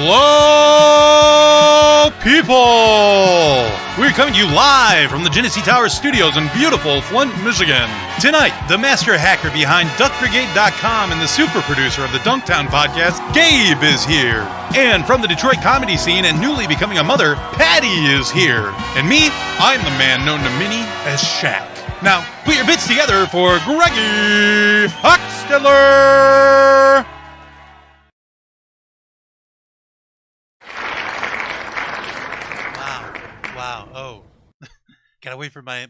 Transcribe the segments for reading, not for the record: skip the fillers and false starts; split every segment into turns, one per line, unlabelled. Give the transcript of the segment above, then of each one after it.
Hello, people! We're coming to you live from the Genesee Towers studios in beautiful Flint, Michigan. Tonight, the master hacker behind DuckBrigade.com and the super producer of the Dunktown podcast, Gabe, is here. And from the Detroit comedy scene and newly becoming a mother, Patty is here. And me, I'm the man known to many as Shaq. Now, put your bits together for Greggy Hockstetler! Wow. Oh, gotta wait for my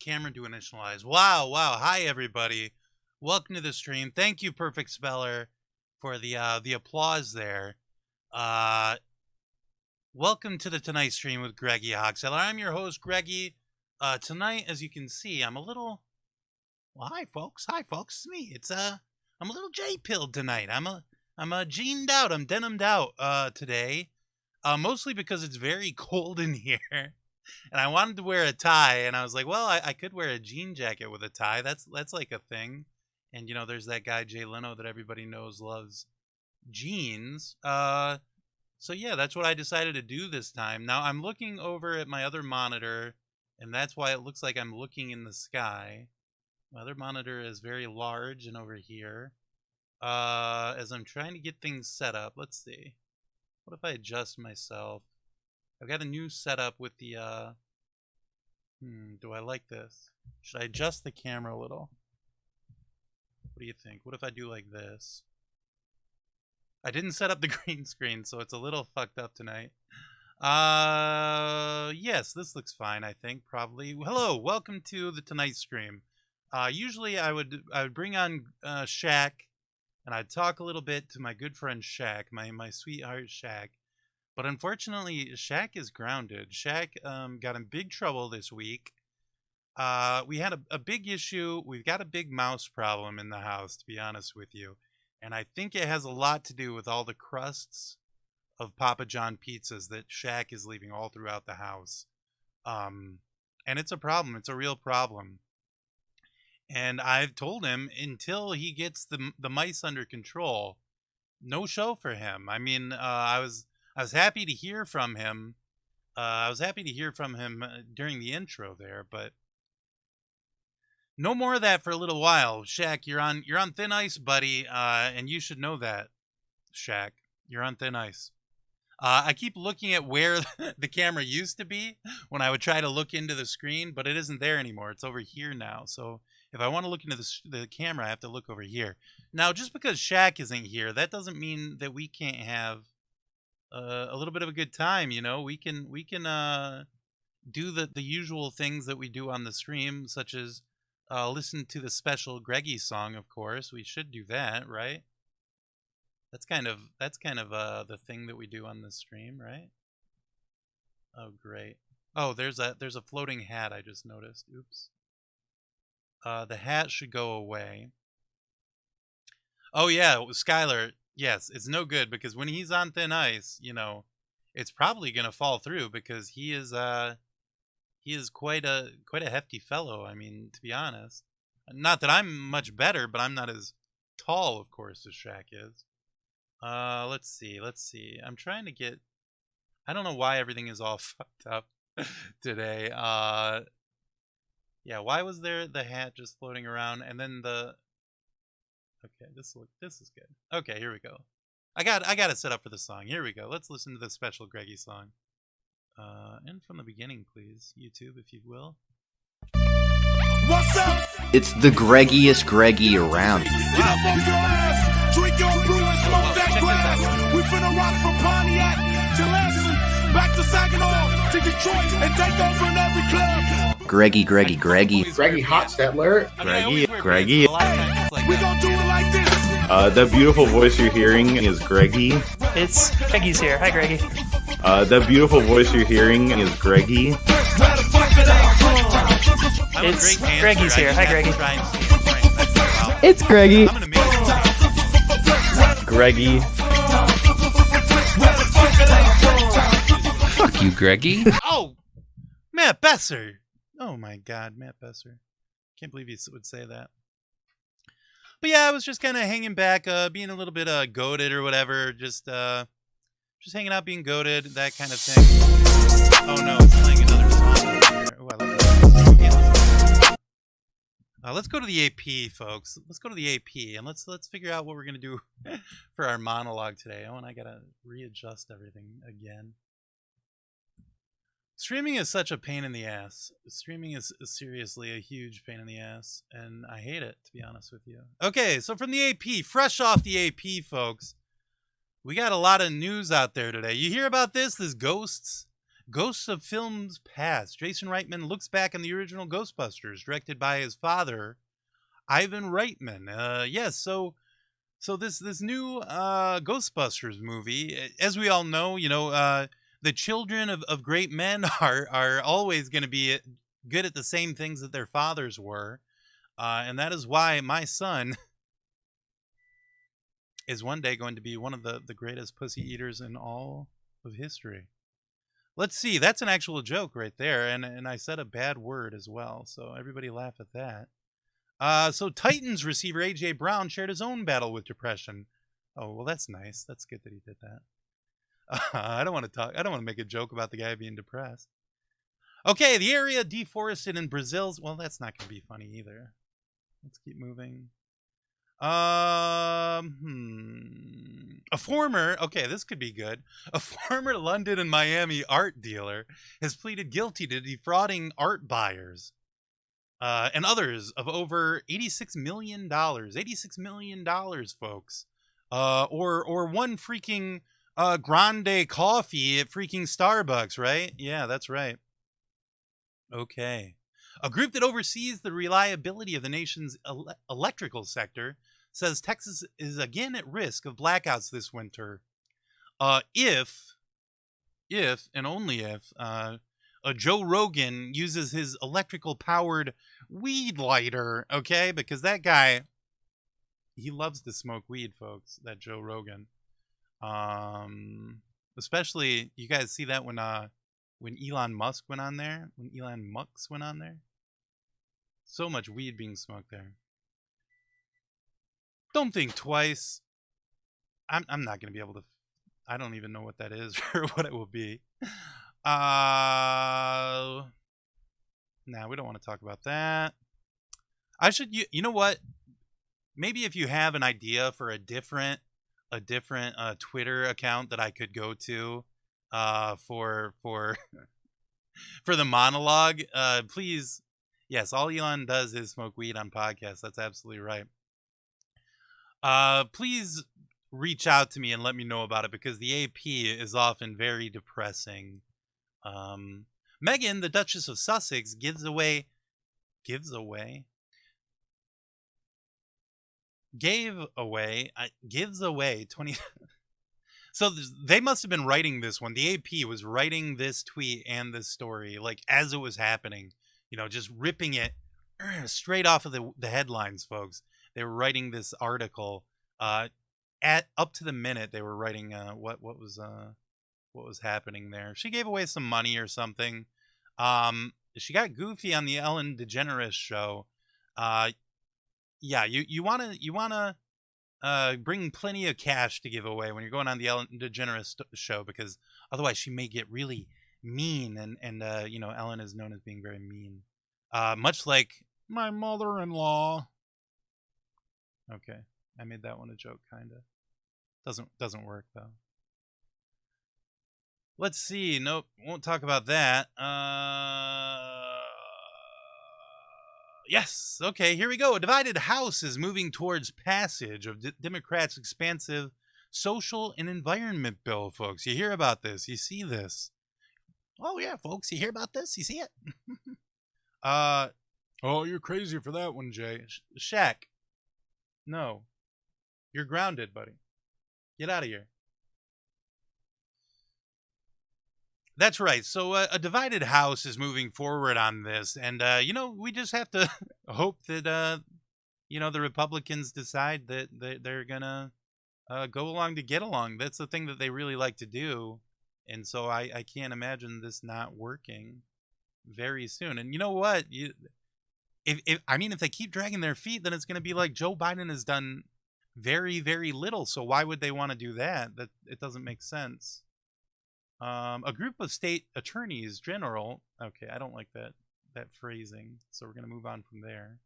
camera to initialize. Wow. Hi, everybody. Welcome to the stream. Thank you, Perfect Speller, for the applause there. Welcome to the Tonight stream with Greggy Hockstetler. I'm your host, Greggy. Tonight, as you can see, I'm a little... Well, hi, folks. It's me. I'm a little J-pilled tonight. I'm jeaned out. I'm denimed out today. Mostly because it's very cold in here. And I wanted to wear a tie, and I was like, well, I could wear a jean jacket with a tie. That's like a thing. And, you know, there's that guy, Jay Leno, that everybody knows loves jeans. So, yeah, that's what I decided to do this time. Now, I'm looking over at my other monitor, and that's why it looks like I'm looking in the sky. My other monitor is very large and over here. As I'm trying to get things set up, let's see. What if I adjust myself? I've got a new setup with the, do I like this? Should I adjust the camera a little? What do you think? What if I do like this? I didn't set up the green screen, so it's a little fucked up tonight. Yes, this looks fine, I think, probably. Hello, welcome to the Tonight stream. Usually I would bring on Shaq, and I'd talk a little bit to my good friend Shaq, my sweetheart Shaq. But unfortunately, Shaq is grounded. Shaq got in big trouble this week. We had a big issue. We've got a big mouse problem in the house, to be honest with you. And I think it has a lot to do with all the crusts of Papa John pizzas that Shaq is leaving all throughout the house. And it's a problem. It's a real problem. And I've told him until he gets the mice under control, no show for him. I mean, I was happy to hear from him. During the intro there, but no more of that for a little while. Shaq, you're on thin ice, buddy, and you should know that. Shaq, you're on thin ice. I keep looking at where the camera used to be when I would try to look into the screen, but it isn't there anymore. It's over here now. So if I want to look into the camera, I have to look over here. Now, just because Shaq isn't here, that doesn't mean that we can't have a little bit of a good time. You know, we can do the usual things that we do on the stream, such as listen to the special Greggy song. Of course, we should do that, right? That's kind of the thing that we do on the stream, right? Oh, great. Oh, there's a floating hat I just noticed. Oops. The hat should go away. Oh yeah, Skylar. Yes, it's no good because when he's on thin ice, you know, it's probably gonna fall through because he is quite a hefty fellow. I mean, to be honest, not that I'm much better, but I'm not as tall, of course, as Shaq is. Let's see. I'm trying to get. I don't know why everything is all fucked up today. Yeah, why was there the hat just floating around and then the? Okay, this is good. Okay, here we go. I got it set up for the song. Here we go. Let's listen to the special Greggy song. And from the beginning, please, YouTube, if you will.
What's up?
It's the Greggiest Greggy around.
Get up off your ass, drink your brew and smoke that grass. We finna rock from Pontiac to Lansing, back to Saginaw, to Detroit, and take over in every club.
Greggy.
Greggy Hockstetler.
Greggy.
We gon' do it like this.
That beautiful voice you're hearing is Greggy.
It's Greggy's here. Hi, Greggy.
That beautiful voice you're hearing is Greggy.
It's Greggy's here. Hi, Greggy.
It's Greggy.
Greggy.
Fuck you, Greggy.
Oh, Matt Besser. Oh my God, Matt Besser. Can't believe he would say that. But yeah, I was just kind of hanging back, being a little bit goated or whatever. Just Just hanging out, being goated, that kind of thing. Oh no, it's playing another song over here. Ooh, I love that. Let's go to the AP, folks. Let's go to the AP, and let's figure out what we're gonna do for our monologue today. Oh, and I gotta readjust everything again. Streaming is such a pain in the ass. Streaming is seriously a huge pain in the ass, and I hate it, to be honest with you. Okay, so from the AP, fresh off the AP, folks, we got a lot of news out there today. You hear about this? This Ghosts of films past. Jason Reitman looks back on the original Ghostbusters, directed by his father, Ivan Reitman. Yes, so this new Ghostbusters movie, as we all know, the children of great men are always going to be good at the same things that their fathers were, and that is why my son is one day going to be one of the greatest pussy eaters in all of history. Let's see, that's an actual joke right there, and I said a bad word as well, so everybody laugh at that. So Titans receiver A.J. Brown shared his own battle with depression. Oh, well, that's nice. That's good that he did that. I don't want to make a joke about the guy being depressed. Okay, the area deforested in Brazil's... Well, that's not going to be funny either. Let's keep moving. A former... Okay, this could be good. A former London and Miami art dealer has pleaded guilty to defrauding art buyers and others of over $86 million. $86 million, folks. Or one freaking... grande coffee at freaking Starbucks, right? Yeah, that's right. Okay. A group that oversees the reliability of the nation's electrical sector says Texas is again at risk of blackouts this winter. If and only if Joe Rogan uses his electrical powered weed lighter, okay? Because that guy, he loves to smoke weed, folks, that Joe Rogan. Especially you guys see that when Elon Musk went on there, so much weed being smoked there. Don't think twice. I'm not gonna be able to. I don't even know what that is or what it will be. Nah, we don't want to talk about that. I should. You know what? Maybe if you have an idea for a different Twitter account that I could go to for for the monologue, please. Yes, all Elon does is smoke weed on podcasts. That's absolutely right. Please reach out to me and let me know about it, because the AP is often very depressing. Meghan, the Duchess of Sussex, gives away 20 So they must have been writing this one. The AP was writing this tweet and this story like as it was happening, just ripping it straight off of the headlines, folks. They were writing this article at up to the minute. They were writing what was happening there. She gave away some money or something. She got goofy on the Ellen DeGeneres show. Yeah, you wanna bring plenty of cash to give away when you're going on the Ellen DeGeneres show, because otherwise she may get really mean, and Ellen is known as being very mean, much like my mother-in-law. Okay, I made that one a joke, kinda. Doesn't work though. Let's see. Nope, won't talk about that. Yes. Okay, here we go. A divided House is moving towards passage of Democrats' expansive social and environment bill, folks. You hear about this. You see this. Oh, yeah, folks. You hear about this? You see it? Oh, you're crazy for that one, Jay. Shaq. No. You're grounded, buddy. Get out of here. That's right. So a divided House is moving forward on this. And, we just have to hope that, the Republicans decide that they're going to go along to get along. That's the thing that they really like to do. And so I can't imagine this not working very soon. And you know what? If they keep dragging their feet, then it's going to be like Joe Biden has done very, very little. So why would they want to do that? That it doesn't make sense. A group of state attorneys general. Okay, I don't like that phrasing, so we're gonna move on from there.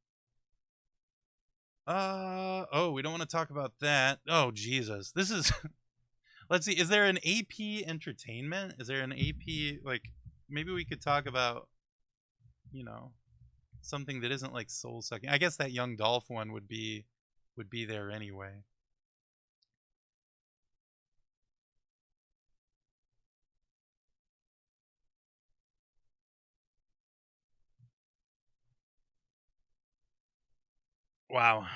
Oh, we don't want to talk about that. Oh, Jesus, this is. Let's see. Is there an AP entertainment? Is there an AP, like, maybe we could talk about, you know, something that isn't like soul sucking. I guess that Young Dolph one would be there anyway. Wow.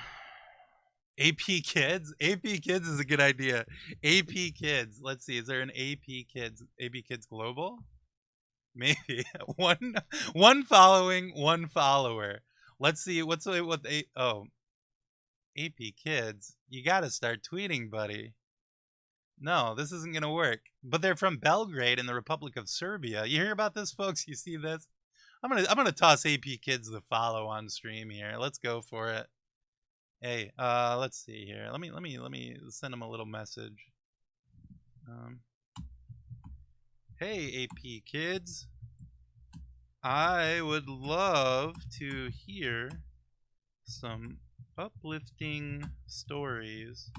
AP Kids? AP Kids is a good idea. AP Kids. Let's see. Is there an AP Kids? AP Kids Global? Maybe. One following, one follower. Let's see. What they AP Kids. You got to start tweeting, buddy. No, this isn't going to work. But they're from Belgrade in the Republic of Serbia. You hear about this, folks? You see this? I'm going to toss AP Kids the follow on stream here. Let's go for it. Hey, let's see here. Let me send him a little message. Hey, AP Kids. I would love to hear some uplifting stories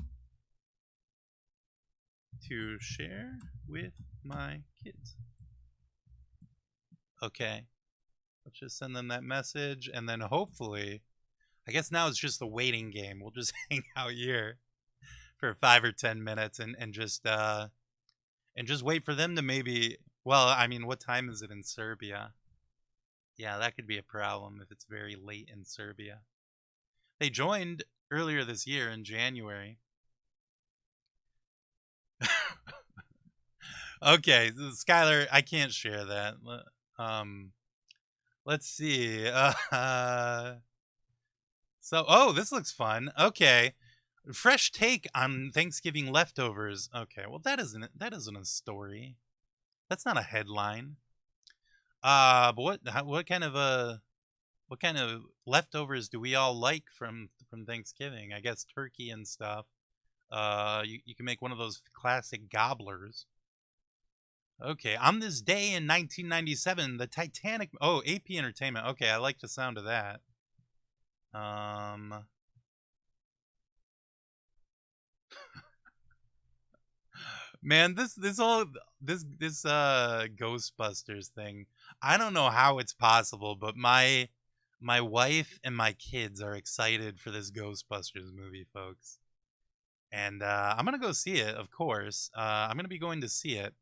to share with my kids. Okay. Let's just send them that message, and then hopefully, I guess now it's just a waiting game. We'll just hang out here for 5 or 10 minutes and just wait for them to maybe. Well, I mean, what time is it in Serbia? Yeah, that could be a problem if it's very late in Serbia. They joined earlier this year in January. Okay, Skylar, I can't share that. Let's see. So, oh, this looks fun. Okay. Fresh take on Thanksgiving leftovers. Okay, well that isn't a story. That's not a headline. But what kind of leftovers do we all like from Thanksgiving? I guess turkey and stuff. You can make one of those classic gobblers. Okay, on this day in 1997, the Titanic. Oh, AP Entertainment. Okay, I like the sound of that. Man, this Ghostbusters thing. I don't know how it's possible, but my wife and my kids are excited for this Ghostbusters movie, folks. And I'm gonna go see it, of course. I'm gonna be going to see it.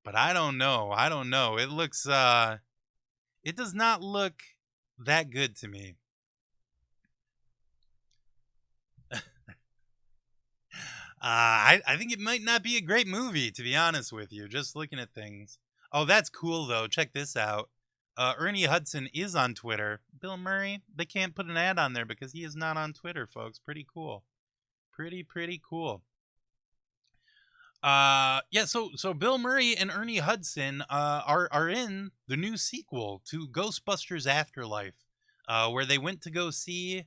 But I don't know. It looks it does not look that good to me. I think it might not be a great movie, to be honest with you, just looking at things. Oh, that's cool, though. Check this out. Ernie Hudson is on Twitter. Bill Murray, they can't put an ad on there because he is not on Twitter, folks. Pretty cool. Pretty cool. Yeah, so Bill Murray and Ernie Hudson are in the new sequel to Ghostbusters Afterlife, where they went to go see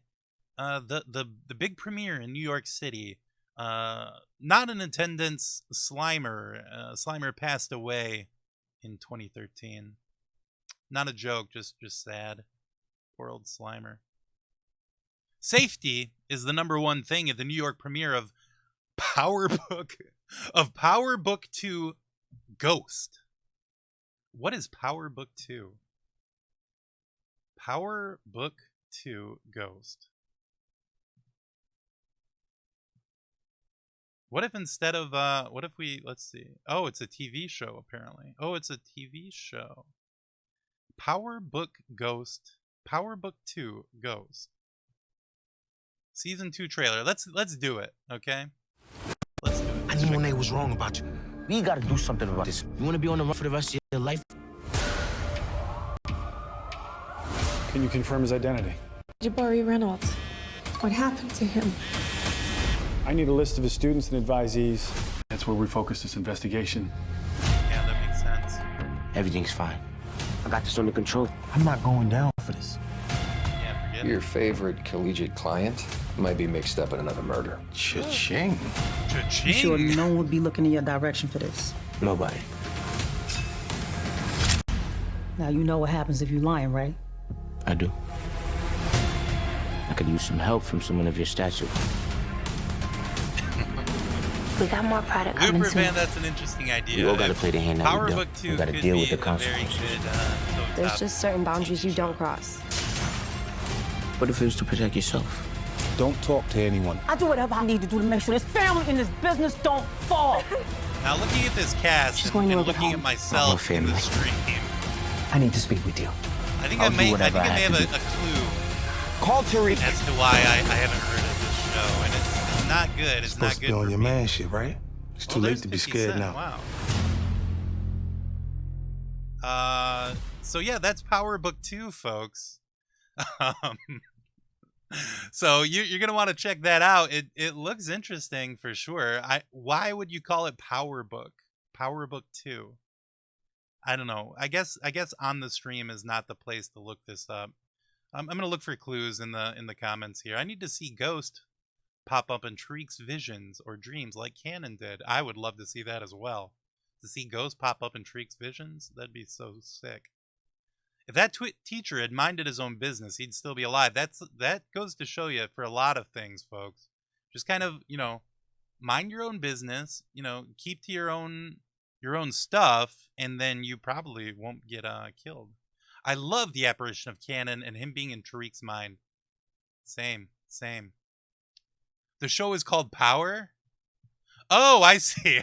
the big premiere in New York City. Not in attendance, Slimer. Slimer passed away in 2013. Not a joke, just sad. Poor old Slimer. Safety is the #1 thing at the New York premiere of Powerbook 2 Ghost. What is Powerbook 2? Powerbook 2 Ghost. What if instead of let's see. Oh, it's a TV show apparently. Oh, it's a TV show. Powerbook 2 Ghost. Season 2 trailer. Let's do it, okay? Let's do it.
I knew Monet was wrong about you. We gotta do something about this. You wanna be on the run for the rest of your life?
Can you confirm his identity?
Jabari Reynolds. What happened to him?
I need a list of his students and advisees. That's where we focus this investigation.
Yeah, that makes sense.
Everything's fine. I got this under control. I'm not going down for this.
Yeah, forget
Your favorite collegiate client might be mixed up in another murder.
Cha-ching.
Cha-ching.
You sure no one would be looking in your direction for this?
Nobody.
Now you know what happens if you're lying, right?
I do. I could use some help from someone of your stature.
We got more product coming soon.
Looper that's an interesting idea.
You all gotta play the hand that we
Powerbook
dealt.
2
You gotta
could
deal
be
with the
a very
consequences.
good,
There's just certain boundaries you don't cross.
What if it was to protect yourself?
Don't talk to anyone.
I do whatever I need to do to make sure this family and this business don't fall.
Now looking at this cast and looking at myself in the stream,
I need to speak with you.
I think I may have a clue
Call Tariq.
as to why I haven't heard of this show, and it's not good. It's not
Supposed to
good
be on
for
your
me.
man shit, right? It's too late to be
50
scared
Cent.
now.
Wow. So yeah, that's Powerbook 2, folks. So you're gonna want to check that out. It looks interesting for sure. Why would you call it Powerbook? Powerbook 2. I don't know. I guess on the stream is not the place to look this up. I'm gonna look for clues in the comments here. I need to see Ghost pop up in Tariq's visions or dreams like Cannon did. I would love to see that as well. To see Ghost pop up in Tariq's visions, that'd be so sick. If that teacher had minded his own business, he'd still be alive. That goes to show you for a lot of things, folks. Just kind of, mind your own business, keep to your own stuff, and then you probably won't get killed. I love the apparition of Cannon and him being in Tariq's mind. Same. The show is called Power? Oh, I see.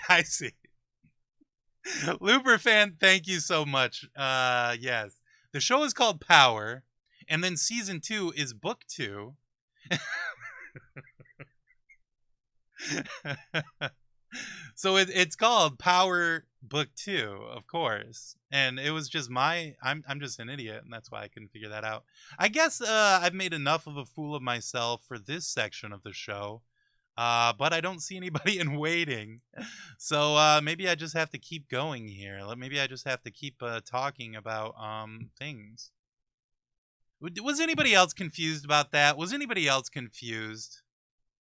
Looper fan, thank you so much. Yes. The show is called Power, and then season 2 is book 2. So it's called Power Book 2, of course. And it was just I'm just an idiot, and that's why I couldn't figure that out. I guess I've made enough of a fool of myself for this section of the show. But I don't see anybody in waiting. So maybe I just have to keep going here. Maybe I just have to keep talking about things. Was anybody else confused about that? Was anybody else confused?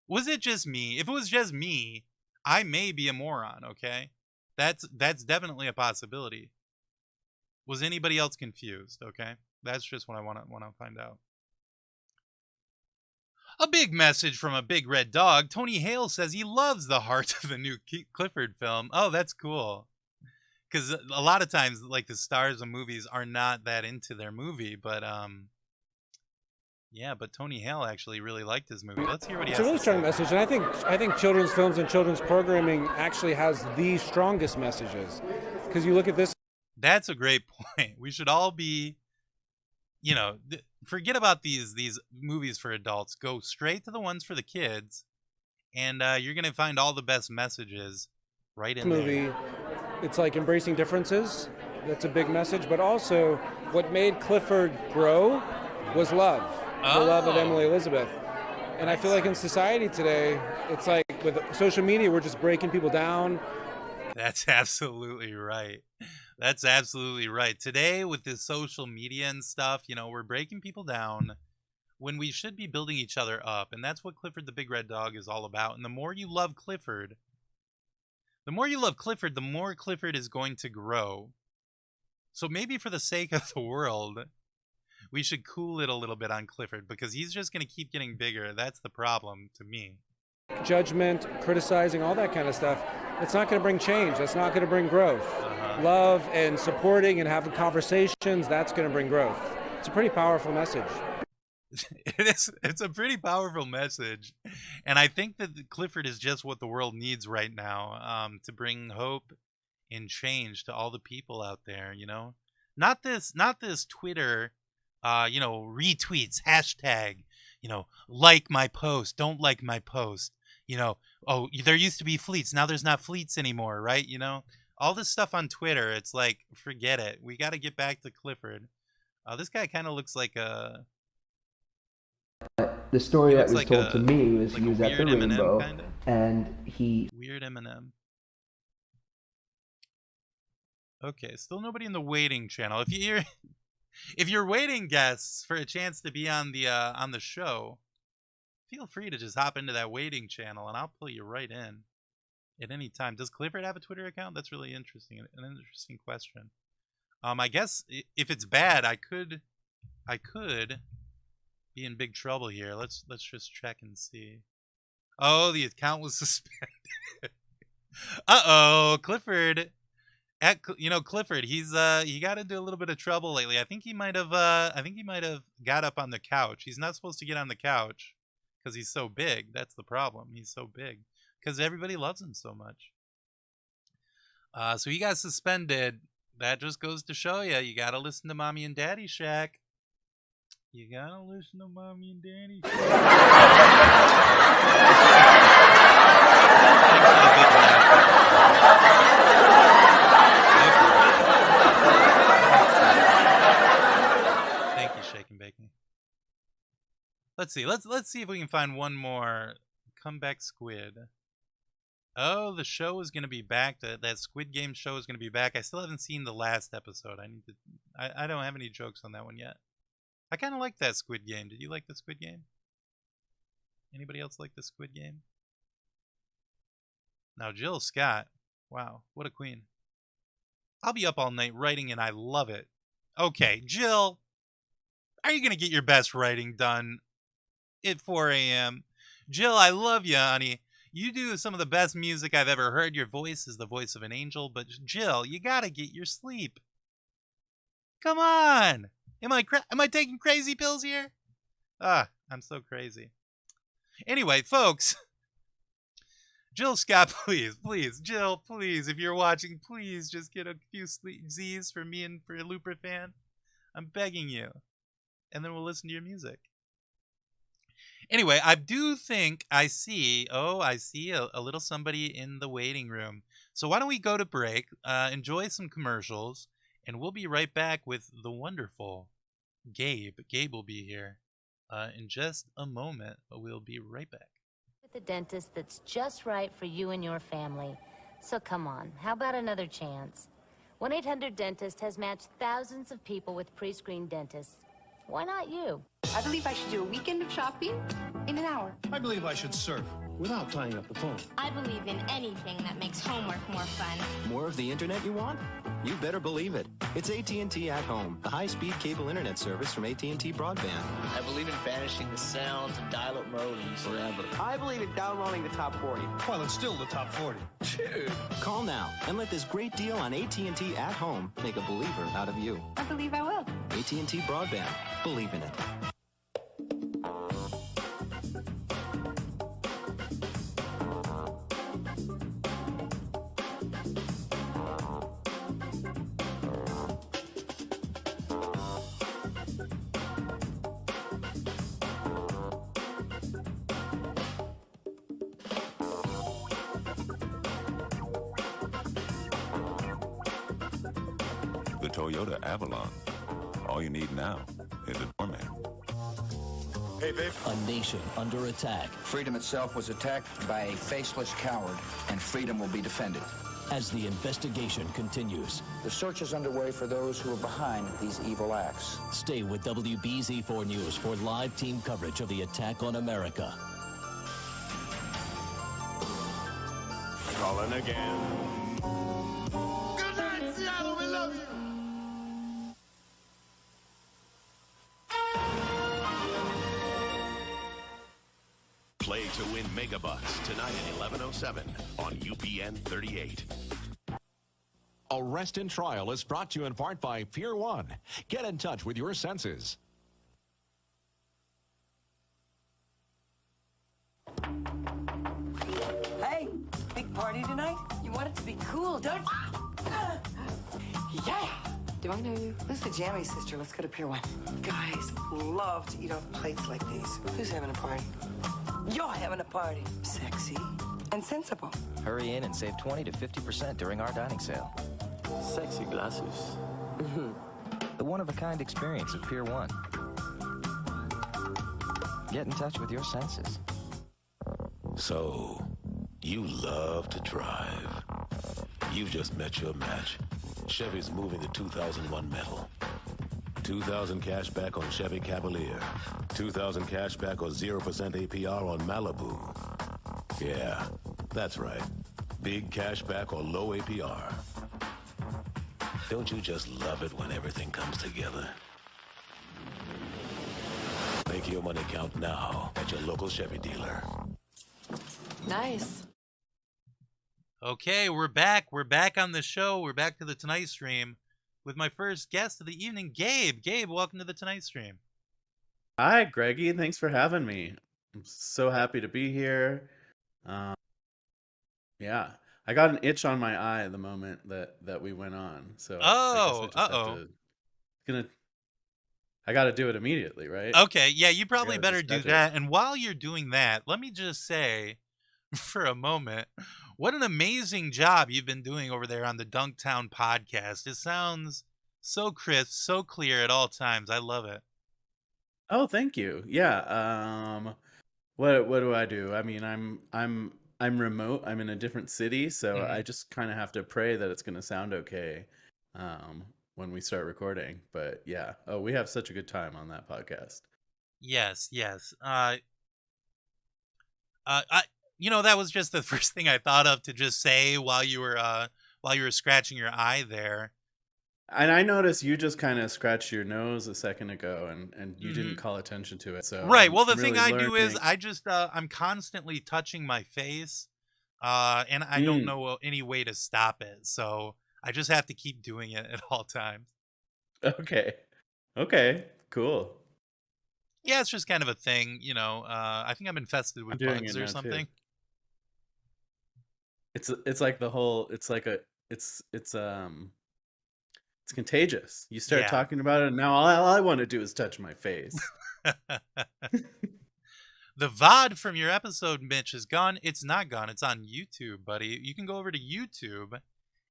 Was it just me? If it was just me, I may be a moron, okay? That's definitely a possibility. Was anybody else confused, okay? That's just what I want to find out. A big message from a big red dog. Tony Hale says he loves the heart of the new Clifford film. Oh, that's cool. Because a lot of times, like, the stars of movies are not that into their movie, but yeah, but Tony Hale actually really liked his movie. Let's hear what he has to say.
It's a really strong message, and I think children's films and children's programming actually has the strongest messages. Because you look at this.
That's a great point. We should all be, forget about these movies for adults. Go straight to the ones for the kids, and you're gonna find all the best messages right in there.
It's like embracing differences. That's a big message. But also, what made Clifford grow was love. The love of Emily Elizabeth. And I feel like in society today, it's like with social media, we're just breaking people down.
That's absolutely right. That's absolutely right. Today, with this social media and stuff, we're breaking people down when we should be building each other up. And that's what Clifford the Big Red Dog is all about. And the more you love Clifford, the more Clifford is going to grow. So maybe for the sake of the world, we should cool it a little bit on Clifford, because he's just going to keep getting bigger. That's the problem to me.
Judgment, criticizing, all that kind of stuff. It's not going to bring change. That's not going to bring growth. Love and supporting and having conversations, that's going to bring growth. It's a pretty powerful message.
It's a pretty powerful message. And I think that Clifford is just what the world needs right now, to bring hope and change to all the people out there, Not this Twitter, retweets, hashtag, like my post, don't like my post, oh, there used to be fleets, now there's not fleets anymore, right? All this stuff on Twitter, it's like, forget it. We got to get back to Clifford. This guy kind of looks like a...
The story that was
like
told to me was he was at the
Eminem,
Rainbow,
kinda.
and he...
Weird Eminem. Okay, still nobody in the waiting channel. If you're waiting, guests, for a chance to be on the show, feel free to just hop into that waiting channel, and I'll pull you right in at any time. Does Clifford have a Twitter account? That's really interesting. An interesting question. I guess if it's bad, I could be in big trouble here. Let's just check and see. Oh, the account was suspended. Uh-oh, Clifford. Clifford, he got into a little bit of trouble lately. I think he might have got up on the couch. He's not supposed to get on the couch because he's so big. That's the problem. He's so big because everybody loves him so much. So he got suspended. That just goes to show you got to listen to Mommy and Daddy, Shaq. You got to listen to Mommy and Daddy. Thanks for the big laugh. Thank you, Shake and Bake Me. Let's see. Let's see if we can find one more comeback squid. Oh, the show is going to be back. That Squid Game show is going to be back. I still haven't seen the last episode. I don't have any jokes on that one yet. I kind of like that Squid Game. Did you like the Squid Game? Anybody else like the Squid Game? Now, Jill Scott. Wow, what a queen. I'll be up all night writing, and I love it. Okay, Jill, are you going to get your best writing done at 4 a.m.? Jill, I love you, honey. You do some of the best music I've ever heard. Your voice is the voice of an angel. But, Jill, you got to get your sleep. Come on. Am I taking crazy pills here? I'm so crazy. Anyway, folks. Jill Scott, please, Jill, please, if you're watching, please just get a few Z's for me and for a Looper fan. I'm begging you. And then we'll listen to your music. Anyway, I do think I see a little somebody in the waiting room. So why don't we go to break, enjoy some commercials, and we'll be right back with the wonderful Gabe. Gabe will be here in just a moment, but we'll be right back.
With a dentist that's just right for you and your family. So come on, how about another chance? 1-800-DENTIST has matched thousands of people with pre-screened dentists. Why not you?
I believe I should do a weekend of shopping in an hour.
I believe I should surf without tying up the phone.
I believe in anything that makes homework more fun.
More of the internet you want? You better believe it. It's AT&T at Home, the high-speed cable internet service from AT&T Broadband.
I believe in banishing the sounds of dial-up modems forever.
I believe in downloading the top 40.
Well, it's still the top 40.
Dude.
Call now and let this great deal on AT&T at Home make a believer out of you.
I believe I will.
AT&T Broadband. Believe in it.
The Toyota Avalon. All you need now is a doorman.
Hey, babe. A nation under attack.
Freedom itself was attacked by a faceless coward, and freedom will be defended.
As the investigation continues.
The search is underway for those who are behind these evil acts.
Stay with WBZ4 News for live team coverage of the attack on America.
Calling again.
Good night, Seattle. We love you.
Play to win Megabucks tonight at 11:07 on UPN 38.
Arrest and Trial is brought to you in part by Pier 1. Get in touch with your senses.
Hey, big party tonight? You want it to be cool, don't you? Yeah!
Do I know you? This is the Jammy sister. Let's go to Pier 1. Guys love to eat off plates like these. Who's having a party?
You're having a party.
Sexy and sensible.
Hurry in and save 20 to 50% during our dining sale.
Sexy glasses.
The one-of-a-kind experience at Pier 1. Get in touch with your senses.
So, you love to drive. You've just met your match. Chevy's moving the 2001 metal. 2,000 cash back on Chevy Cavalier. 2,000 cash back or 0% APR on Malibu. Yeah, that's right. Big cash back or low APR. Don't you just love it when everything comes together? Make your money count now at your local Chevy dealer.
Nice.
Okay, we're back. We're back on the show. We're back to the Tonight Stream with my first guest of the evening, Gabe. Gabe, welcome to the Tonight Stream.
Hi, Greggy. Thanks for having me. I'm so happy to be here. Yeah, I got an itch on my eye the moment that we went on, so I guess I just have to. I got to do it immediately, right?
Okay, yeah, you probably
gotta
better
just
do
catch it.
that. And while you're doing that, let me just say for a moment, what an amazing job you've been doing over there on the Dunktown podcast. It sounds so crisp, so clear at all times. I love it.
Oh, thank you. Yeah. What do I do? I mean, I'm remote. I'm in a different city, so I just kind of have to pray that it's going to sound okay when we start recording. But yeah, we have such a good time on that podcast.
Yes. That was just the first thing I thought of to just say while you were scratching your eye there.
And I noticed you just kind of scratched your nose a second ago, and you didn't call attention to it. So
Right.
I'm
Well, the
really
thing I do is
learning.
I just I'm constantly touching my face, and I don't know any way to stop it. So I just have to keep doing it at all times.
Okay, cool.
Yeah, it's just kind of a thing, I think I'm infested
I'm
with
doing
bugs
it
or
now too.
something.
It's like the whole. It's contagious. You start
Yeah.
talking about it, and now all I want to do is touch my face.
The VOD from your episode, Mitch, is gone. It's not gone. It's on YouTube, buddy. You can go over to YouTube,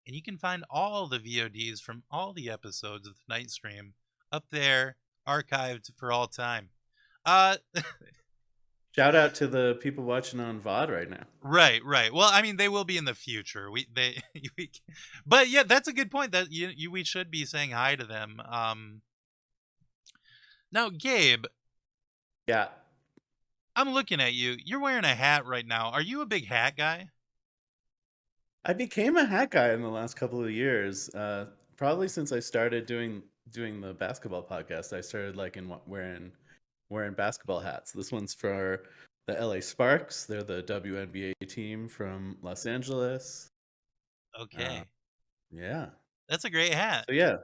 and you can find all the VODs from all the episodes of the Night Stream up there, archived for all time.
Shout out to the people watching on VOD right now.
Right. Well, I mean, they will be in the future. But yeah, that's a good point. That we should be saying hi to them. Now, Gabe.
Yeah.
I'm looking at you. You're wearing a hat right now. Are you a big hat guy?
I became a hat guy in the last couple of years. Probably since I started doing the basketball podcast. I started wearing basketball hats. This one's for the LA Sparks. They're the WNBA team from Los Angeles.
Okay.
Yeah.
That's a great hat.
So yeah.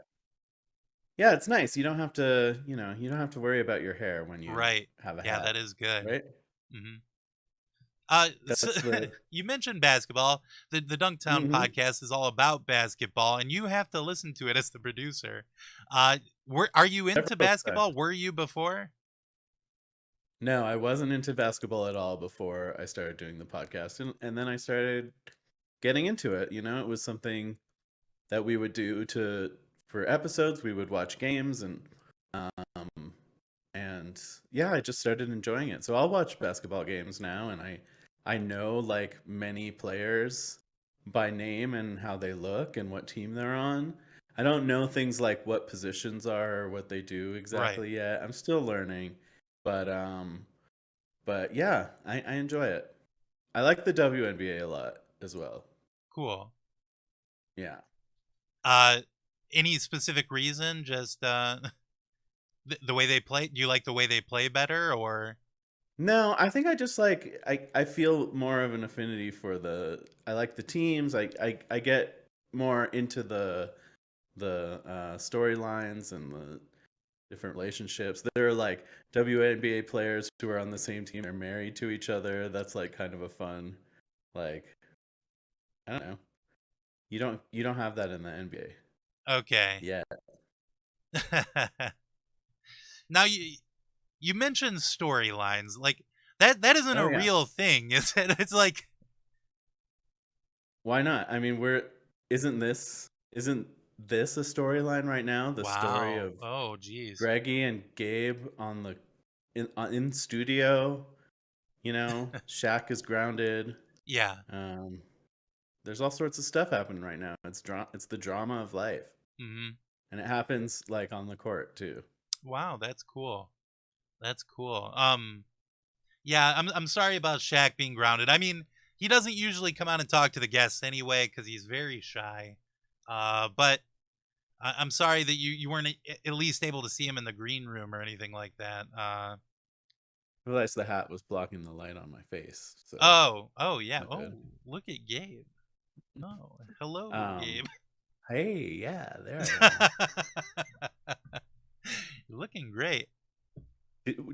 Yeah, it's nice. You don't have to, you don't have to worry about your hair when you have a hat.
Yeah, that is good.
Right?
You mentioned basketball. The Dunktown podcast is all about basketball, and you have to listen to it as the producer. Are you into basketball? Were you before?
No, I wasn't into basketball at all before I started doing the podcast. And then I started getting into it. It was something that we would do for episodes. We would watch games and yeah, I just started enjoying it. So I'll watch basketball games now, and I know like many players by name and how they look and what team they're on. I don't know things like what positions are or what they do exactly yet. I'm still learning. But yeah, I enjoy it. I like the WNBA a lot as well.
Cool.
Yeah.
Any specific reason? Just the way they play? Do you like the way they play better, or?
No, I think I just like I feel more of an affinity for I like the teams. I get more into the storylines and the different relationships. There are like WNBA players who are on the same team. They're married to each other. That's like kind of a fun, like, I don't know. You don't have that in the NBA.
Okay.
Yeah.
Now you mentioned storylines. Like that isn't a real thing, is it? It's like,
why not? I mean, isn't this a storyline right now? The story of Greggy and Gabe in studio. Shaq is grounded.
Yeah.
There's all sorts of stuff happening right now. It's the drama of life.
Mm-hmm.
And it happens like on the court too.
Wow, that's cool. That's cool. Yeah, I'm sorry about Shaq being grounded. I mean, he doesn't usually come out and talk to the guests anyway because he's very shy. But I'm sorry that you weren't at least able to see him in the green room or anything like that.
I realized the hat was blocking the light on my face. So
Oh yeah.
not
Oh,
good.
look at Gabe. Oh, hello, Gabe.
Hey, yeah, there I am.
You're looking great.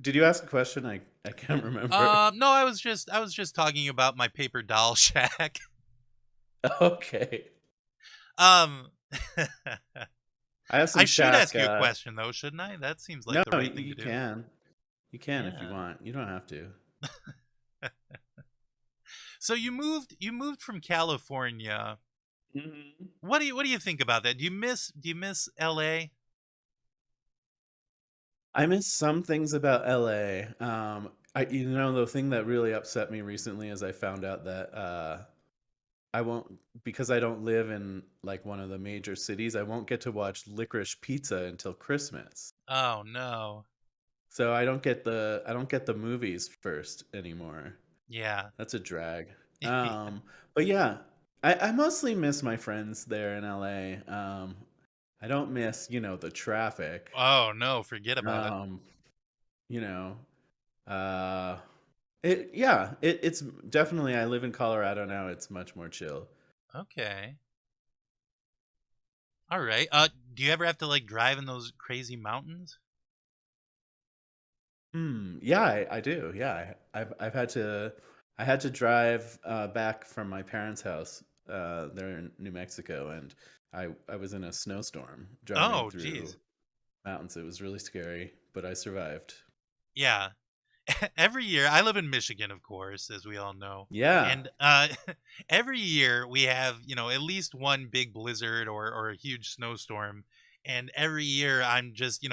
Did you ask a question? I can't remember.
No, I was just talking about my paper doll Shaq.
Okay.
I
have some
should
Shaq,
ask you a question though, shouldn't I? That seems like the right thing to do.
You can if you want. You don't have to.
So you moved from California.
Mm-hmm.
What do you think about that? Do you miss LA?
I miss some things about LA. The thing that really upset me recently is I found out that I won't, because I don't live in like one of the major cities, I won't get to watch Licorice Pizza until Christmas.
Oh no.
So I don't get the movies first anymore.
Yeah.
That's a drag. But yeah, I mostly miss my friends there in LA. I don't miss, the traffic.
Oh no, forget about it.
You know, it's definitely, I live in Colorado now. It's much more chill.
Okay. All right. Do you ever have to like drive in those crazy mountains?
Yeah, I do. Yeah, I had to drive back from my parents' house there in New Mexico, and I was in a snowstorm driving
Oh,
through
geez.
mountains. It was really scary, but I survived.
Yeah. Every year, I live in Michigan, of course, as we all know.
Yeah.
And every year we have, at least one big blizzard or a huge snowstorm. And every year I'm just,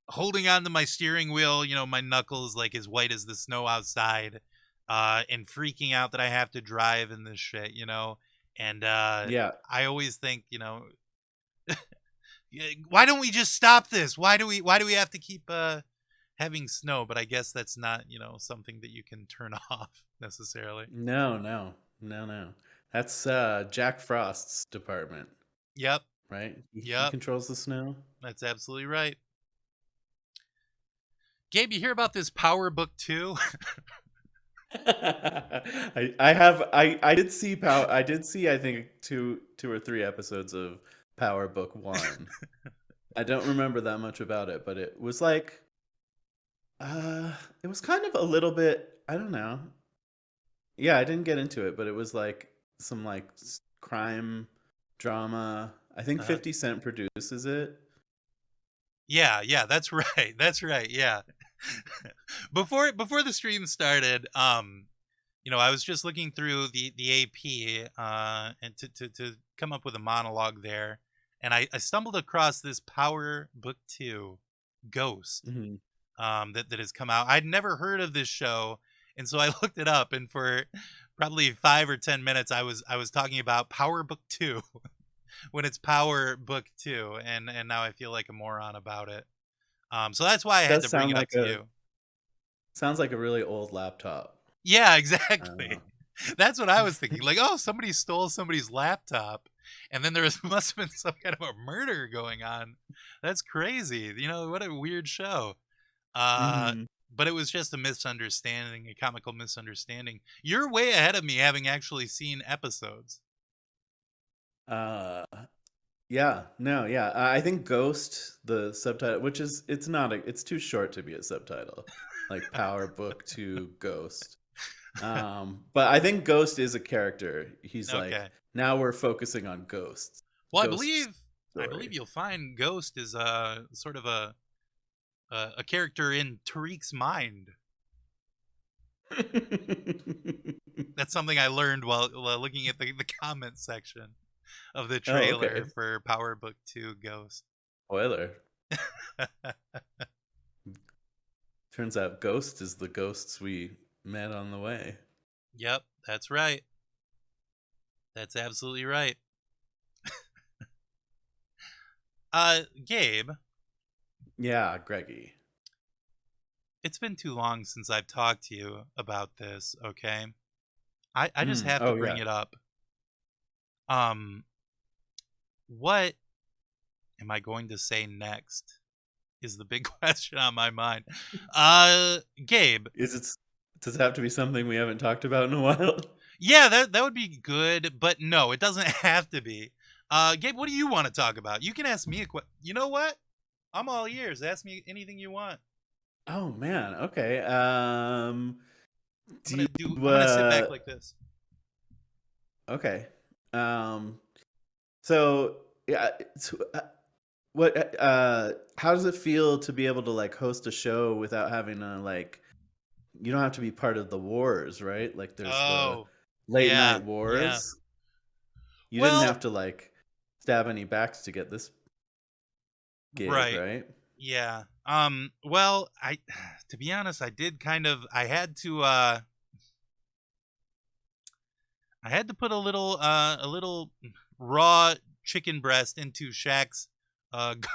holding on to my steering wheel, my knuckles like as white as the snow outside, and freaking out that I have to drive in this shit, And
Yeah.
I always think, why don't we just stop this? Why do we have to keep having snow? But I guess that's not, something that you can turn off necessarily.
No. That's Jack Frost's department.
Yep.
Right? He
Yep.
controls the snow.
That's absolutely right. Gabe, you hear about this Powerbook 2?
I did see I think two or three episodes of Powerbook 1. I don't remember that much about it, but it was like it was kind of a little bit, I don't know. Yeah, I didn't get into it, but it was like some like crime drama. I think 50 Cent produces it.
Yeah, that's right. That's right. Yeah. Before the stream started, I was just looking through the AP and to come up with a monologue there, and I stumbled across this Powerbook 2 Ghost that has come out. I'd never heard of this show, and so I looked it up, and for probably 5 or 10 minutes I was talking about Powerbook 2 when it's Powerbook 2, and now I feel like a moron about it. So that's why I had to bring it up to you.
Sounds like a really old laptop.
Yeah, exactly. That's what I was thinking. Like, oh, somebody stole somebody's laptop, and then must have been some kind of a murder going on. That's crazy. What a weird show. But it was just a misunderstanding, a comical misunderstanding. You're way ahead of me, having actually seen episodes.
Yeah, no, yeah. I think Ghost, the subtitle, which is, it's too short to be a subtitle, like Powerbook 2 Ghost. But I think Ghost is a character. He's like, now we're focusing on ghosts.
Well, I believe you'll find Ghost is sort of a character in Tariq's mind. That's something I learned while looking at the comment section of the trailer for Powerbook 2 Ghost.
Spoiler. Turns out Ghost is the ghosts we met on the way.
Yep, that's right. That's absolutely right. Gabe.
Yeah, Greggy.
It's been too long since I've talked to you about this, okay? I just have to bring it up. What am I going to say next? Is the big question on my mind. Gabe.
Does it have to be something we haven't talked about in a while?
Yeah, that would be good, but no, it doesn't have to be. Gabe, what do you want to talk about? You can ask me a question. You know what? I'm all ears. Ask me anything you want.
Oh man. Okay.
I'm gonna sit back like this.
Okay. So yeah. How does it feel to be able to like host a show without having to like? You don't have to be part of the wars, right? Like there's the late night wars. You didn't have to like stab any backs to get this gig, right?
Yeah. Well, to be honest, I did I had to put a little raw chicken breast into Shaq's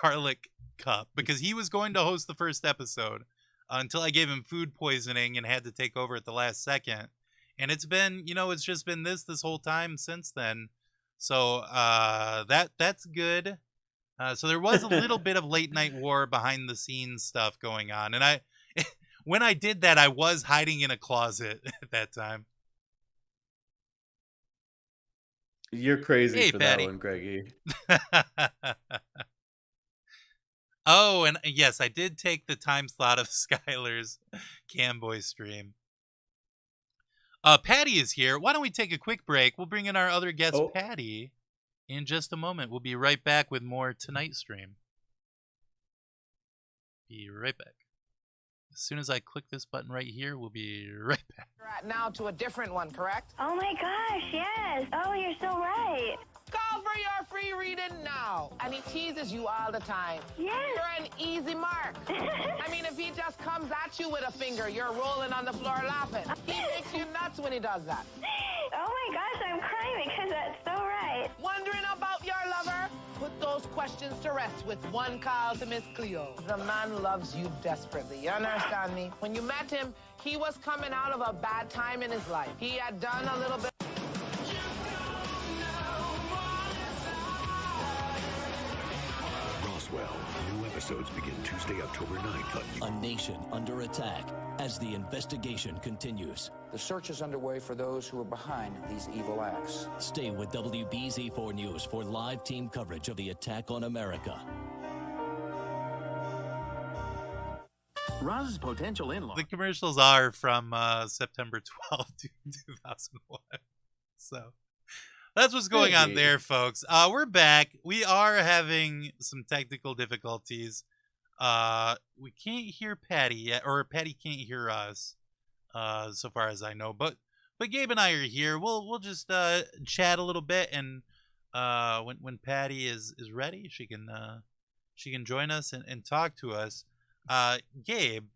garlic cup because he was going to host the first episode until I gave him food poisoning and had to take over at the last second. And it's been, it's just been this whole time since then. So that's good. So there was a little bit of late night war behind the scenes stuff going on. And when I did that, I was hiding in a closet at that time.
You're crazy for
Patty.
that one, Greggy.
Oh, and yes, I did take the time slot of Skylar's Camboy stream. Patty is here. Why don't we take a quick break? We'll bring in our other guest, Patty, in just a moment. We'll be right back with more Tonight Stream. Be right back. As soon as I click this button right here, we'll be right back.
Right now to a different one, correct?
Oh my gosh, yes. Oh, you're so right.
Call for your free reading now. And he teases you all the time.
Yes.
You're an easy mark. I mean, if he just comes at you with a finger, you're rolling on the floor laughing. He makes you nuts when he does that.
Oh my gosh, I'm crying because that's so right.
Wondering about your lover? Put those questions to rest with one call to Miss Cleo. The man loves you desperately. You understand me? When you met him, he was coming out of a bad time in his life. He had done a little bit.
Roswell. New episodes begin Tuesday, October 9th.
A nation under attack as the investigation continues.
The search is underway for those who are behind these evil acts.
Stay with WBZ4 News for live team coverage of the attack on America.
Roz's potential in-law.
The commercials are from September 12th, 2001. So that's what's going on there, folks. We're back. We are having some technical difficulties. We can't hear Patty yet, or Patty can't hear us, so far as I know. But Gabe and I are here. We'll just chat a little bit, and when Patty is ready, she can join us and talk to us. Gabe.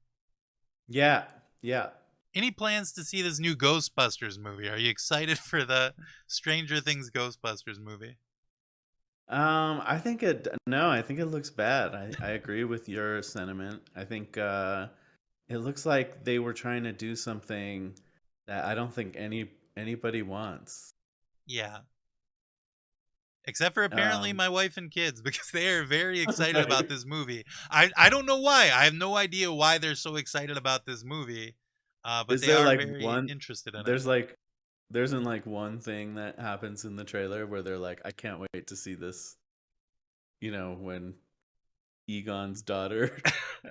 Yeah.
Any plans to see this new Ghostbusters movie? Are you excited for the Stranger Things Ghostbusters movie?
I think it looks bad. I agree with your sentiment. I think it looks like they were trying to do something that I don't think anybody wants.
Yeah. Except for apparently my wife and kids, because they are very excited about this movie. I don't know why. I have no idea why they're so excited about this movie. But they are very interested in it.
There's one thing that happens in the trailer where they're like, I can't wait to see this, when Egon's daughter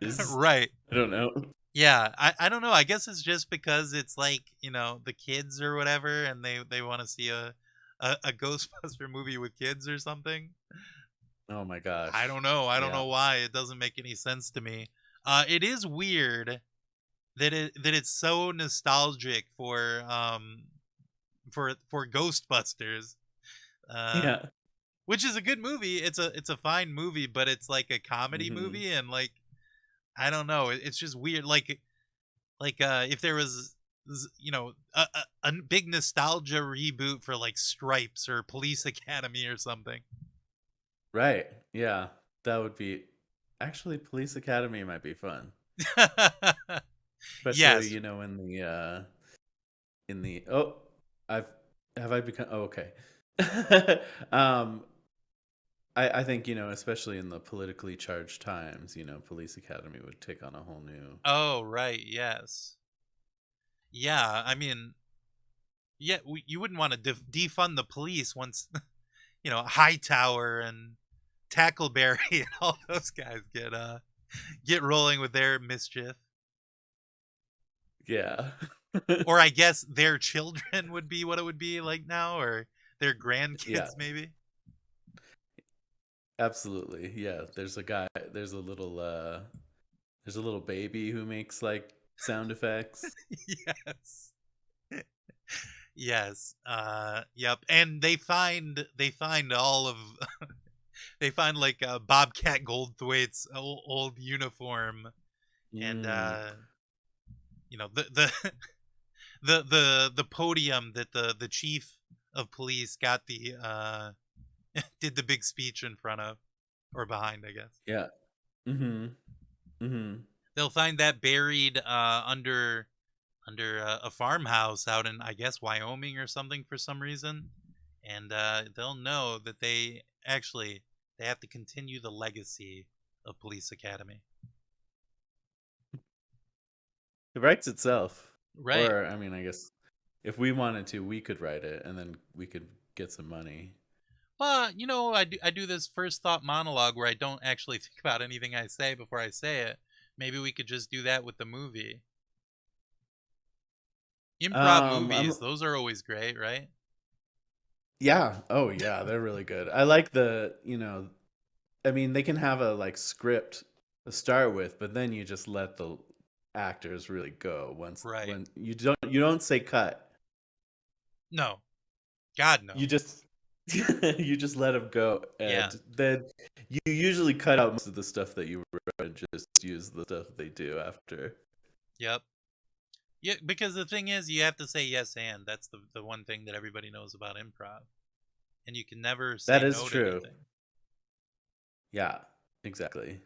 is
right.
I don't know.
Yeah, I don't know. I guess it's just because it's like, the kids or whatever, and they want to see a Ghostbuster movie with kids or something.
Oh my gosh.
I don't know. I don't know why. It doesn't make any sense to me. It is weird that it's so nostalgic for Ghostbusters.
Yeah.
Which is a good movie. It's a fine movie, but it's like a comedy movie, and like I don't know. It's just weird. Like if there was a big nostalgia reboot for like Stripes or Police Academy or something. Right.
Yeah. That would be actually Police Academy might be fun. Especially, in the have I become okay. I think, especially in the politically charged times, Police Academy would take on a whole new.
Oh, right. Yes. Yeah. I mean, yeah, you wouldn't want to defund the police once, Hightower and Tackleberry and all those guys get rolling with their mischief.
Yeah.
Or I guess their children would be what it would be like now, or their grandkids
Yeah.
maybe.
Absolutely. Yeah. There's a little baby who makes like sound effects.
Yes. Yes. Yep. And they find all of they find like Bobcat Goldthwait's old uniform, and the the podium that the chief of police got the did the big speech in front of, or behind, I guess.
Yeah. Mm-hmm. Mm-hmm.
They'll find that buried under a farmhouse out in, I guess, Wyoming or something for some reason, and they'll know that they have to continue the legacy of Police Academy.
It writes itself.
Right.
Or, I mean, I guess if we wanted to, we could write it, and then we could get some money.
Well, I do this first thought monologue where I don't actually think about anything I say before I say it. Maybe we could just do that with the movie. Improv movies, those are always great, right?
Yeah. Oh, yeah. They're really good. I like I mean, they can have a like script to start with, but then you just let the actors really go when you don't say cut.
No. God, no.
You just let them go, and then you usually cut out most of the stuff that you wrote and just use the stuff they do after.
Yep. Yeah, because the thing is, you have to say yes and. That's the one thing that everybody knows about improv. And you can never say
that is
no
true.
to anything.
Yeah, exactly.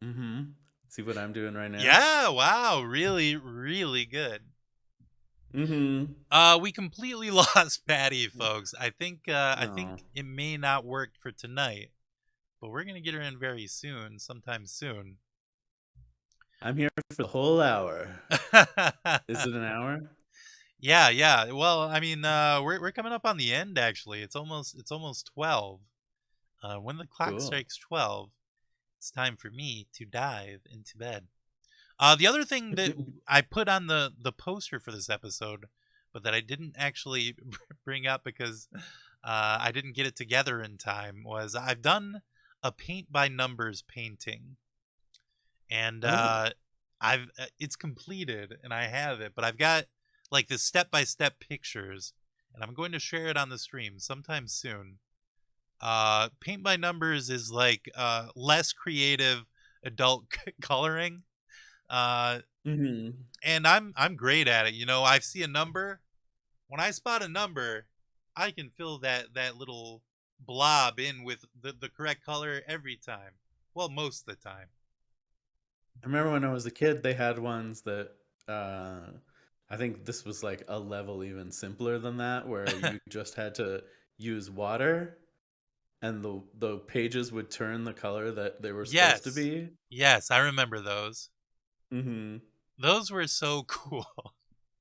Mm-hmm. See what I'm doing right now?
Yeah, wow. Really, really good.
Mm-hmm.
We completely lost Patty, folks. I think it may not work for tonight, but we're gonna get her in very soon, sometime soon.
I'm here for the whole hour. Is it an hour?
Yeah. Well, I mean, we're coming up on the end. Actually, it's almost 12. When the clock strikes 12, it's time for me to dive into bed. The other thing that I put on the poster for this episode, but that I didn't actually bring up because I didn't get it together in time, was I've done a paint by numbers painting, and it's completed and I have it, but I've got like the step-by-step pictures, and I'm going to share it on the stream sometime soon. Paint by numbers is like less creative adult coloring. And I'm great at it. I see a number. When I spot a number, I can fill that little blob in with the correct color every time. Well, most of the time.
I remember when I was a kid, they had ones that I think this was like a level even simpler than that, where you just had to use water and the pages would turn the color that they were supposed to be.
Yes, I remember those.
Mm-hmm.
Those were so cool.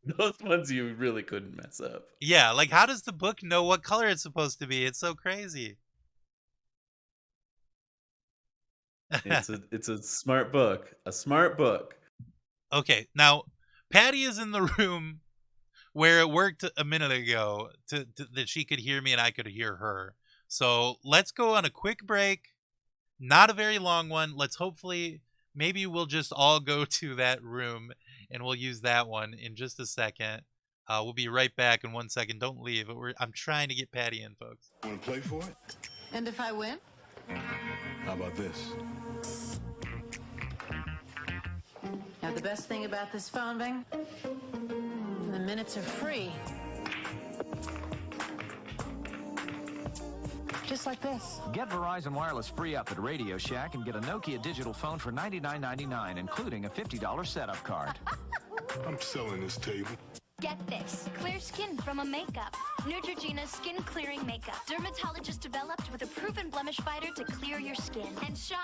Those ones you really couldn't mess up.
Yeah, like how does the book know what color it's supposed to be? It's so crazy.
It's a smart book. A smart book.
Okay, now Patty is in the room where it worked a minute ago that she could hear me and I could hear her. So let's go on a quick break. Not a very long one. Maybe we'll just all go to that room and we'll use that one in just a second. We'll be right back in 1 second. Don't leave. I'm trying to get Patty in, folks.
Want to play for it?
And if I win?
How about this?
Now, the best thing about this phone, Bing, the minutes are free. Just like this.
Get Verizon Wireless free up at Radio Shack and get a Nokia digital phone for $99.99, including a $50 setup card.
I'm selling this table.
Get this. Clear skin from a makeup. Neutrogena skin clearing makeup. Dermatologist developed with a proven blemish fighter to clear your skin. And shine?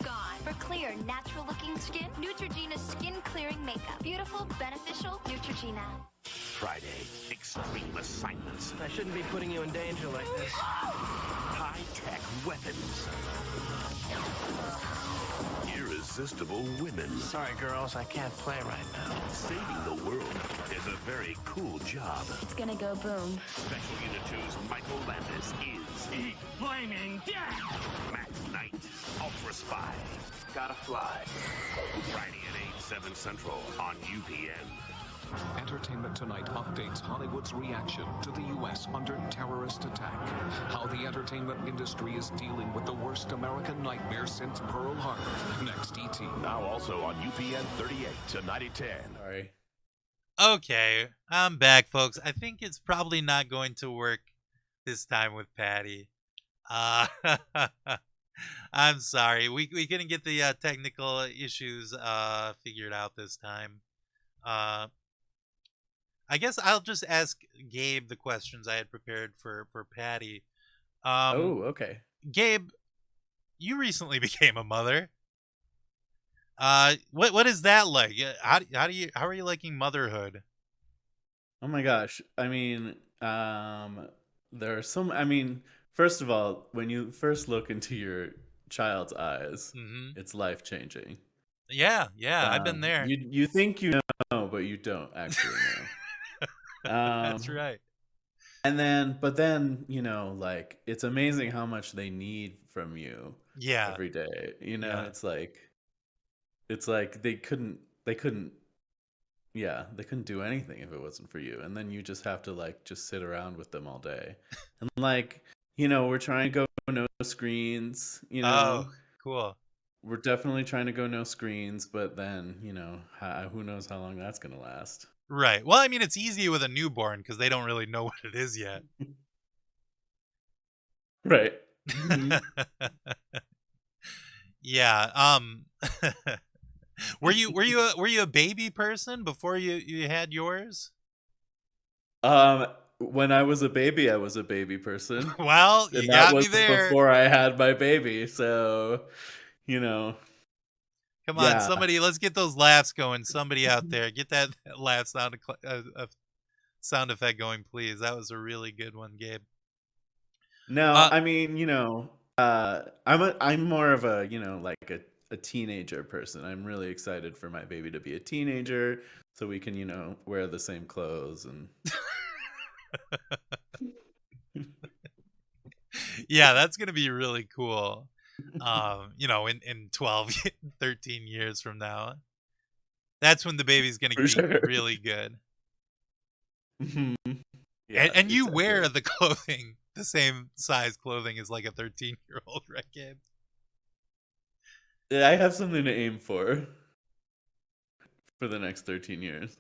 Gone. For clear, natural looking skin, Neutrogena skin clearing makeup. Beautiful, beneficial Neutrogena.
Friday, extreme assignments.
I shouldn't be putting you in danger like this.
High-tech weapons. Irresistible women.
Sorry, girls, I can't play right now.
Saving the world is a very cool job.
It's gonna go boom.
Special Unit 2's Michael Landis is
Eat flaming death!
Max Knight, Ultra Spy.
Gotta fly.
Friday at 8, 7 Central on UPN.
Entertainment Tonight updates Hollywood's reaction to the U.S. under terrorist attack. How the entertainment industry is dealing with the worst American nightmare since Pearl Harbor. Next, ET.
Now also on UPN 38 to 9010.
Sorry.
Okay, I'm back, folks. I think it's probably not going to work this time with Patty. I'm sorry. We couldn't get the technical issues figured out this time. I guess I'll just ask Gabe the questions I had prepared for Patty.
Okay.
Gabe, you recently became a mother. What is that like? How are you liking motherhood?
Oh my gosh. I mean, there are some. I mean, first of all, when you first look into your child's eyes, it's life changing.
Yeah, I've been there.
You think you know, but you don't actually know.
That's right.
But then, like, it's amazing how much they need from you.
Yeah.
Every day.
Yeah.
It's like they couldn't do anything if it wasn't for you. And then you just have to just sit around with them all day. And we're trying to go no screens,
Oh, cool.
We're definitely trying to go no screens, but then, who knows how long that's going to last.
Right. Well, I mean, it's easy with a newborn because they don't really know what it is yet.
Right.
Yeah. Were you a baby person before you had yours?
When I was a baby, I was a baby person.
Well, you got me there.
Before I had my baby, so
Come on, somebody, let's get those laughs going. Somebody out there, get that laugh sound effect going, please. That was a really good one, Gabe.
No, I mean, I'm more of a, a teenager person. I'm really excited for my baby to be a teenager so we can, wear the same clothes and
yeah, that's going to be really cool. In 12, 13 years from now. That's when the baby's going to be really good.
Yeah,
and you wear the clothing, the same size clothing as like a 13-year-old, right, Gabe?
I have something to aim for the next 13 years.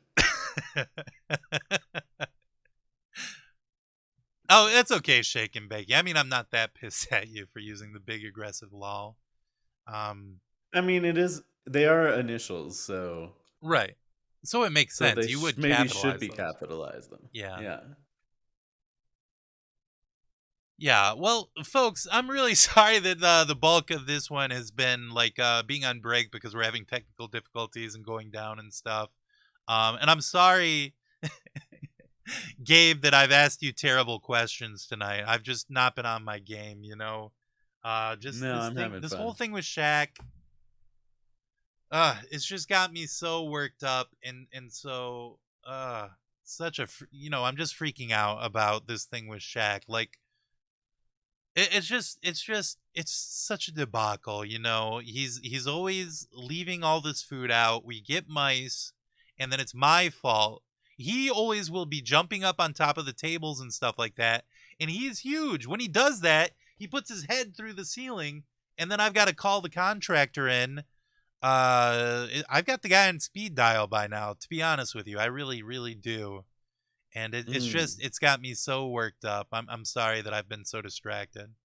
Oh, that's okay, Shake and Bake. I mean, I'm not that pissed at you for using the big aggressive lol.
I mean, they are initials, so
right. So it makes sense. You would
maybe
capitalize
should be
those.
capitalize them.
Yeah. Yeah. Well, folks, I'm really sorry that the bulk of this one has been being on break because we're having technical difficulties and going down and stuff. And I'm sorry, Gabe, that I've asked you terrible questions tonight. I've just not been on my game, This whole thing with Shaq, it's just got me so worked up and so such a I'm just freaking out about this thing with Shaq. Like, it's such a debacle. He's always leaving all this food out. We get mice, and then it's my fault. He always will be jumping up on top of the tables and stuff like that. And he's huge. When he does that, he puts his head through the ceiling, and then I've got to call the contractor in. I've got the guy on speed dial by now, to be honest with you. I really, really do. And it's got me so worked up. I'm sorry that I've been so distracted.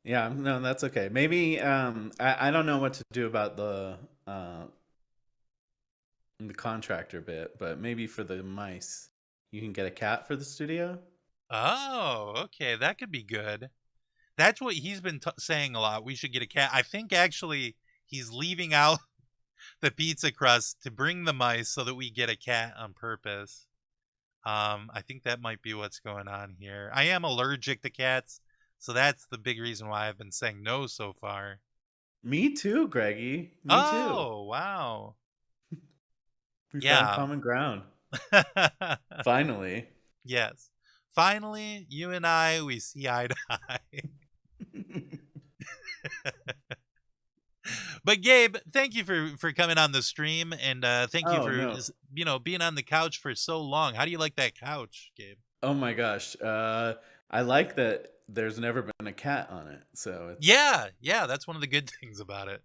Yeah, no, that's okay. Maybe I don't know what to do about the the contractor bit, but maybe for the mice, you can get a cat for the studio.
Oh, okay, that could be good. That's what he's been saying a lot. We should get a cat. I think actually he's leaving out the pizza crust to bring the mice so that we get a cat on purpose. I think that might be what's going on here. I am allergic to cats, so that's the big reason why I've been saying no so far.
Me too, Greggy. Me too.
Oh, wow.
We
Yeah.
found common ground. Finally.
Yes. Finally, you and I, we see eye to eye. But Gabe, thank you for coming on the stream, and thank you for being on the couch for so long. How do you like that couch, Gabe?
Oh my gosh, I like that. There's never been a cat on it, so it's...
yeah, that's one of the good things about it.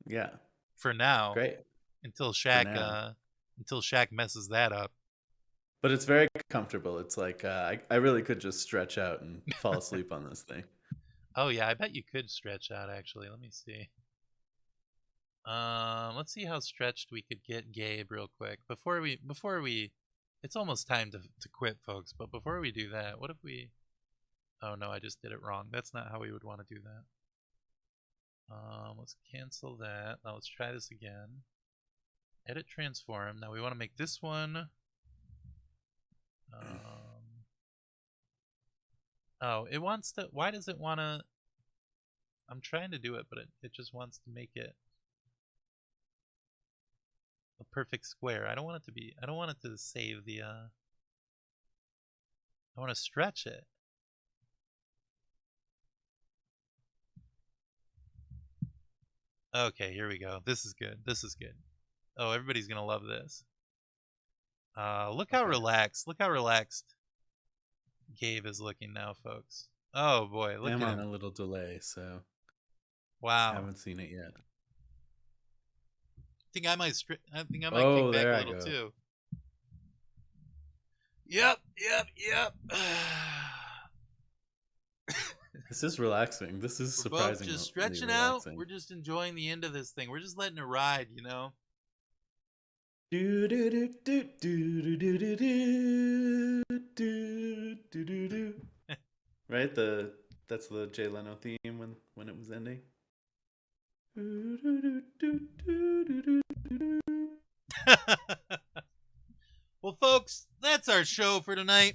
Yeah,
for now,
great.
Until Shaq messes that up.
But it's very comfortable. It's like I really could just stretch out and fall asleep on this thing.
Oh yeah, I bet you could stretch out. Actually, let me see. Let's see how stretched we could get Gabe real quick before we. It's almost time to quit, folks. But before we do that, what if we? Oh no, I just did it wrong. That's not how we would want to do that. Let's cancel that. Now let's try this again. Edit transform. Now we want to make this one. Oh, it wants to. Why does it want to? I'm trying to do it, but it just wants to make it a perfect square. I don't want it to be. I don't want it to save the. I want to stretch it. Okay, here we go. This is good. This is good. Oh, everybody's gonna love this. Look how relaxed. Look how relaxed Gabe is looking now, folks. Oh boy, look at him.
I'm on a little delay, so
wow.
I haven't seen it yet.
I think I might kick back a little too. Yep.
This is relaxing. This is surprising.
We're both just stretching out. We're just enjoying the end of this thing. We're just letting it ride, you know.
Do do do do do do do do do do do do. Right, that's the Jay Leno theme when it was ending.
Well, folks, that's our show for tonight.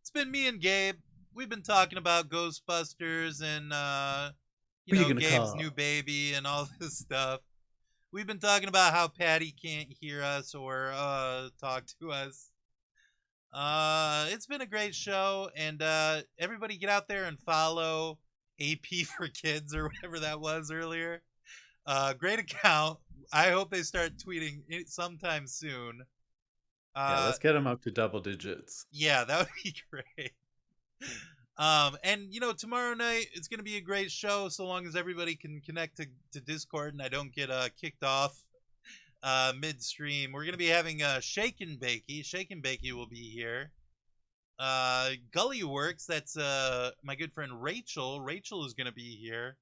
It's been me and Gabe. We've been talking about Ghostbusters and Gabe's new baby and all this stuff. We've been talking about how Patty can't hear us or talk to us. It's been a great show, and everybody get out there and follow AP for Kids or whatever that was earlier. Great account. I hope they start tweeting sometime soon.
Yeah, let's get them up to double digits.
Yeah, that would be great. And tomorrow night it's going to be a great show so long as everybody can connect to Discord and I don't get kicked off midstream. We're going to be having Shake and Bakey. Shake and Bakey will be here. Gully Works, that's my good friend Rachel. Rachel is going to be here.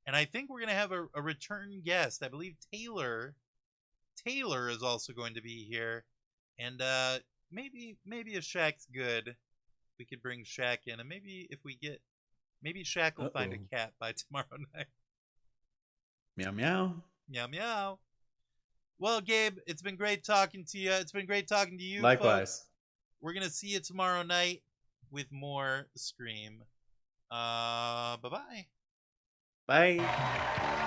And I think we're going to have a return guest. I believe Taylor is also going to be here. And maybe if Shaq's good, we could bring Shaq in, and maybe Shaq will find a cat by tomorrow night.
Meow meow.
Meow meow. Well, Gabe, it's been great talking to you. It's been great talking to you.
Likewise.
Folks. We're gonna see you tomorrow night with more stream. Bye-bye.
Bye.